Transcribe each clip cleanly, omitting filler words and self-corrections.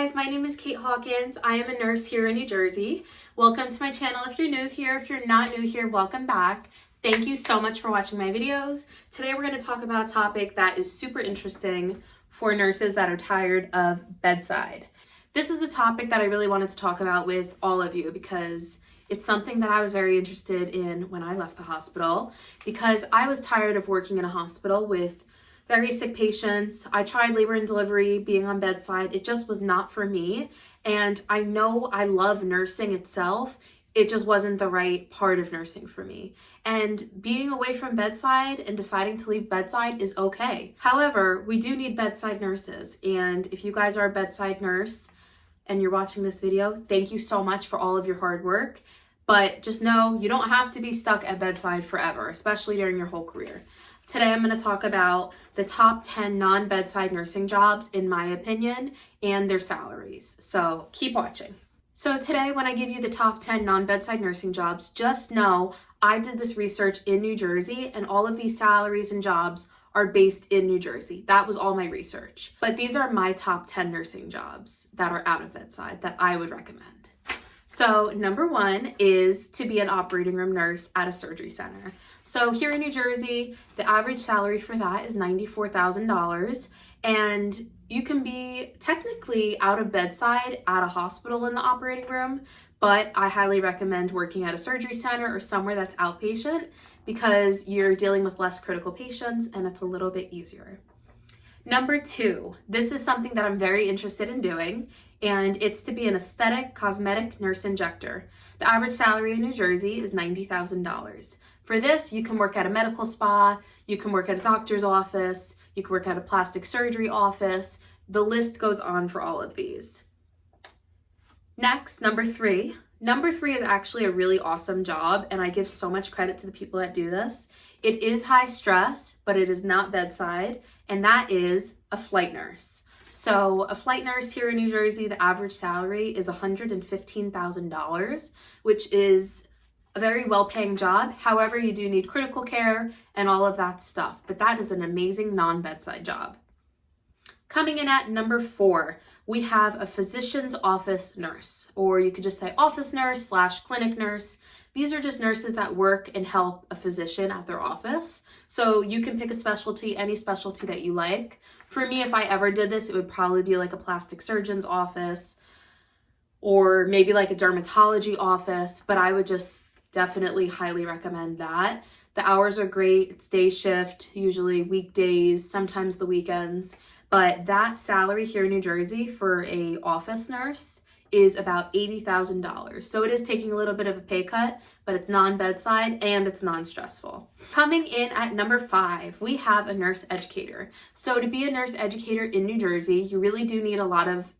guys, my name is Kate Hawkins. I am a nurse here in New Jersey. Welcome to my channel if you're new here. If you're not new here, welcome back. Thank you so much for watching my videos. Today we're going to talk about a topic that is super interesting for nurses that are tired of bedside. This is a topic that I really wanted to talk about with all of you because it's something that I was very interested in when I left the hospital, because I was tired of working in a hospital with very sick patients. I tried labor and delivery, being on bedside. It just was not for me. And I know I love nursing itself. It just wasn't the right part of nursing for me. And being away from bedside and deciding to leave bedside is okay. However, we do need bedside nurses. And if you guys are a bedside nurse and you're watching this video, thank you so much for all of your hard work. But just know you don't have to be stuck at bedside forever, especially during your whole career. Today, I'm going to talk about the top 10 non-bedside nursing jobs, in my opinion, and their salaries. So keep watching. So today, when I give you the top 10 non-bedside nursing jobs, just know I did this research in New Jersey, and all of these salaries and jobs are based in New Jersey. That was all my research. But these are my top 10 nursing jobs that are out of bedside that I would recommend. So number one is to be an operating room nurse at a surgery center. So here in New Jersey, the average salary for that is $94,000, and you can be technically out of bedside at a hospital in the operating room, but I highly recommend working at a surgery center or somewhere that's outpatient because you're dealing with less critical patients and it's a little bit easier. Number two, this is something that I'm very interested in doing, and it's to be an aesthetic cosmetic nurse injector. The average salary in New Jersey is $90,000. For this, you can work at a medical spa, you can work at a doctor's office, you can work at a plastic surgery office. The list goes on for all of these. Next, number three. Number three is actually a really awesome job, and I give so much credit to the people that do this. It is high stress, but it is not bedside, and that is a flight nurse. So a flight nurse here in New Jersey, the average salary is $115,000, which is a very well-paying job. However, you do need critical care and all of that stuff, but that is an amazing non-bedside job. Coming in at number four, we have a physician's office nurse, or you could just say office nurse / clinic nurse. These are just nurses that work and help a physician at their office. So you can pick a specialty, any specialty that you like. For me, if I ever did this, it would probably be like a plastic surgeon's office or maybe like a dermatology office, but I would just definitely highly recommend that. The hours are great. It's day shift, usually weekdays, sometimes the weekends. But that salary here in New Jersey for a office nurse is about $80,000. So it is taking a little bit of a pay cut, but it's non-bedside and it's non-stressful. Coming in at number five, we have a nurse educator. So to be a nurse educator in New Jersey, you really do need a lot of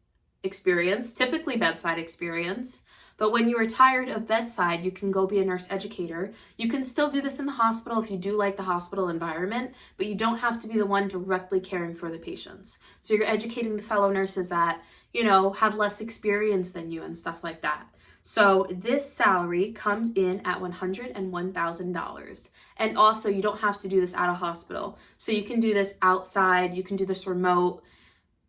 experience, typically bedside experience. But when you are tired of bedside, you can go be a nurse educator. You can still do this in the hospital if you do like the hospital environment, but you don't have to be the one directly caring for the patients. So you're educating the fellow nurses that, have less experience than you and stuff like that. So this salary comes in at $101,000. And also you don't have to do this at a hospital. So you can do this outside, you can do this remote.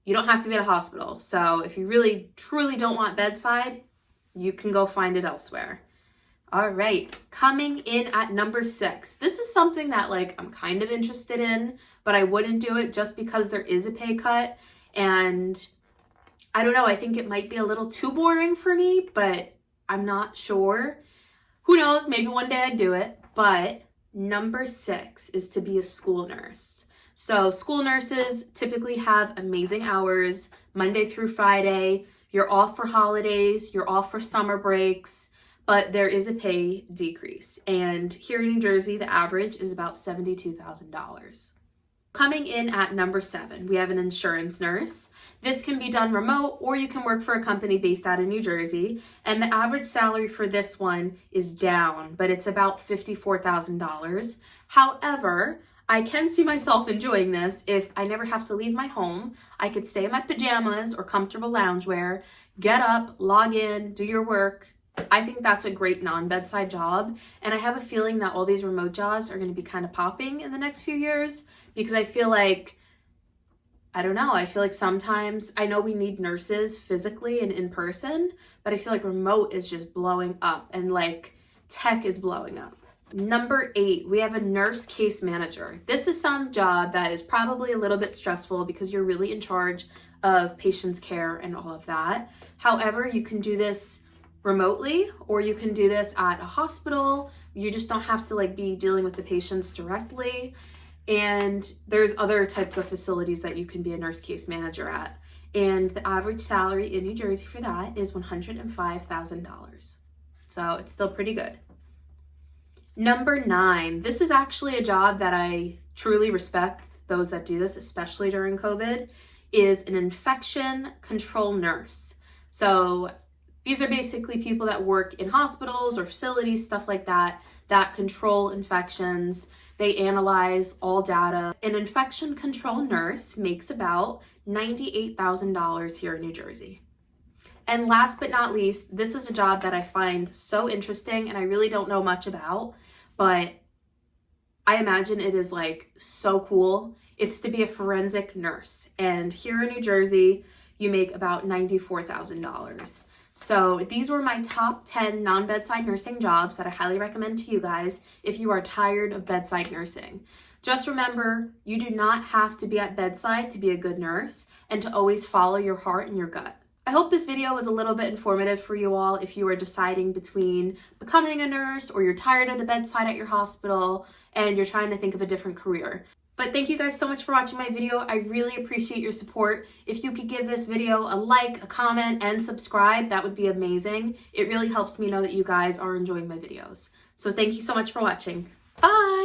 You don't have to be at a hospital. So if you really, truly don't want bedside, you can go find it elsewhere. All right, coming in at number six. This is something that I'm kind of interested in, but I wouldn't do it just because there is a pay cut. And I don't know, I think it might be a little too boring for me, but I'm not sure. Who knows, maybe one day I'd do it. But number six is to be a school nurse. So school nurses typically have amazing hours, Monday through Friday. You're off for holidays, you're off for summer breaks, but there is a pay decrease. And here in New Jersey, the average is about $72,000. Coming in at number seven, we have an insurance nurse. This can be done remote, or you can work for a company based out of New Jersey. And the average salary for this one is down, but it's about $54,000. However, I can see myself enjoying this if I never have to leave my home. I could stay in my pajamas or comfortable loungewear, get up, log in, do your work. I think that's a great non-bedside job. And I have a feeling that all these remote jobs are going to be kind of popping in the next few years because I feel like I don't know. I feel like sometimes, I know we need nurses physically and in person, but I feel like remote is just blowing up and like tech is blowing up. Number 8, we have a nurse case manager. This is some job that is probably a little bit stressful because you're really in charge of patients' care and all of that. However, you can do this remotely or you can do this at a hospital. You just don't have to like be dealing with the patients directly. And there's other types of facilities that you can be a nurse case manager at. And the average salary in New Jersey for that is $105,000. So it's still pretty good. Number 9, this is actually a job that I truly respect those that do this, especially during COVID, is an infection control nurse. So these are basically people that work in hospitals or facilities, stuff like that, that control infections. They analyze all data. An infection control nurse makes about $98,000 here in New Jersey. And last but not least, this is a job that I find so interesting and I really don't know much about, but I imagine it is like so cool. It's to be a forensic nurse. And here in New Jersey, you make about $94,000. So these were my top 10 non-bedside nursing jobs that I highly recommend to you guys if you are tired of bedside nursing. Just remember, you do not have to be at bedside to be a good nurse and to always follow your heart and your gut. I hope this video was a little bit informative for you all if you are deciding between becoming a nurse or you're tired of the bedside at your hospital and you're trying to think of a different career. But thank you guys so much for watching my video. I really appreciate your support. If you could give this video a like, a comment, and subscribe, that would be amazing. It really helps me know that you guys are enjoying my videos. So thank you so much for watching. Bye!